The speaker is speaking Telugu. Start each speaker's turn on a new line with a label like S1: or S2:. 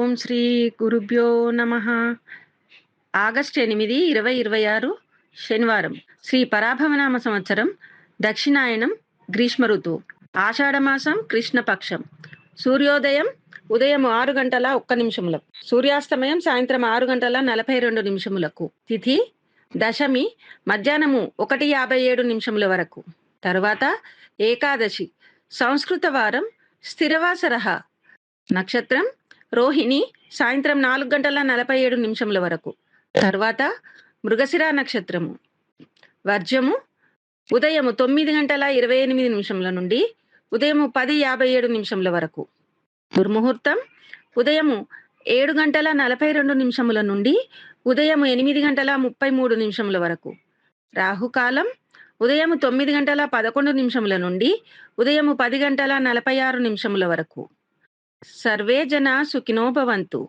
S1: ఓం శ్రీ గురుభ్యో నమః. ఆగస్టు 8, 2026 శనివారం. శ్రీ పరాభవనామ సంవత్సరం. దక్షిణాయనం. గ్రీష్మ ఋతువు. ఆషాఢమాసం. కృష్ణపక్షం. సూర్యోదయం ఉదయం 6:01 సూర్యాస్తమయం సాయంత్రం 6:42 తిథి దశమి మధ్యాహ్నము 1:57 వరకు. తరువాత ఏకాదశి. సంస్కృత వారం స్థిరవాసరః. నక్షత్రం రోహిణి సాయంత్రం 4:47 వరకు. తర్వాత మృగశిర నక్షత్రము. వర్జము ఉదయం 9:28 నుండి ఉదయం 10:57 వరకు. దుర్ముహూర్తం ఉదయం 7:42 నుండి ఉదయం 8:33 వరకు. రాహుకాలం ఉదయం 9:11 నుండి ఉదయం 10:46 వరకు. సర్వే జనా సుఖినో భవంతు.